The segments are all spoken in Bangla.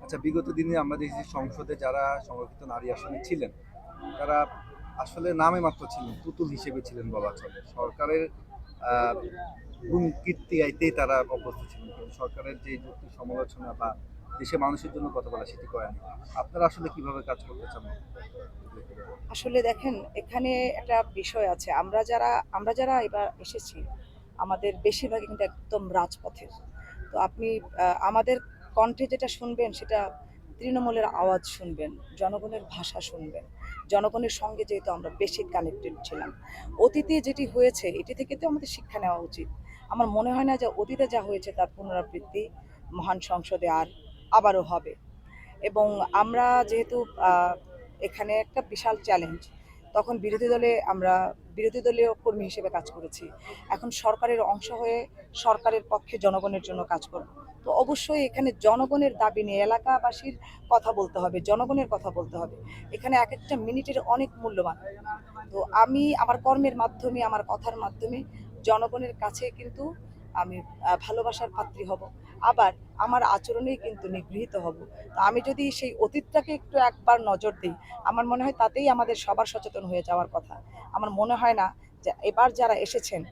আচ্ছা, বিগত দিনে আমরা দেখেছি সংসদে যারা সংরক্ষিত নারী আসনে ছিলেন, তারা আসলে নামে মাত্র ছিলেন, পুতুল হিসেবে ছিলেন বলা চলে। সরকারের আহ, গুণ কীর্তি গাইতেই তারা অভ্যস্ত ছিলেন, কিন্তু সরকারের যে যুক্তি সমালোচনা বা দেশের মানুষের জন্য কথা বলা সেটি করেনি। আপনারা আসলে কিভাবে কাজ করতে চান? আসলে দেখেন, এখানে একটা বিষয় আছে। আমরা যারা এবার এসেছি, আমাদের বেশিরভাগই কিন্তু একদম রাজপথের। তো আপনি আমাদের কণ্ঠে যেটা শুনবেন সেটা তৃণমূলের আওয়াজ শুনবেন, জনগণের ভাষা শুনবেন। জনগণের সঙ্গে যেহেতু আমরা বেশি কানেক্টেড ছিলাম, অতীতে যেটি হয়েছে এটি থেকে তো আমাদের শিক্ষা নেওয়া উচিত। আমার মনে হয় না যে অতীতে যা হয়েছে তার পুনরাবৃত্তি মহান সংসদে আবারও হবে। এবং আমরা যেহেতু আহ, এখানে একটা বিশাল চ্যালেঞ্জ, তখন আমরা বিরোধী দলীয় কর্মী হিসেবে কাজ করেছি। এখন সরকারের অংশ হয়ে সরকারের পক্ষে জনগণের জন্য কাজ করব। তো অবশ্যই এখানে জনগণের দাবি নিয়ে এলাকাবাসীর কথা বলতে হবে, জনগণের কথা বলতে হবে। এখানে এক একটা মিনিটের অনেক মূল্যবান। তো আমি আমার কর্মের মাধ্যমে, আমার কথার মাধ্যমে জনগণের কাছে কিন্তু আমি ভালোবাসার পাত্রী হব। আবার আমার আচরণেই কিন্তু নিগৃহীত হব। তো আমি যদি সেই অতীতটাকে একটু একবার নজর দিই, আমার মনে হয় তাতেই আমাদের সবার সচেতন হয়ে যাওয়ার কথা। আমার মনে হয় না যে এবার যারা এসেছেন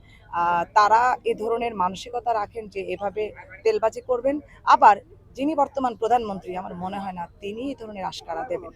তারা এ ধরনের মানসিকতা রাখেন যে এভাবে তেলবাজি করবেন। আবার যিনি বর্তমান প্রধানমন্ত্রী, আমার মনে হয় না তিনি এই ধরনের আশকারা দেবেন।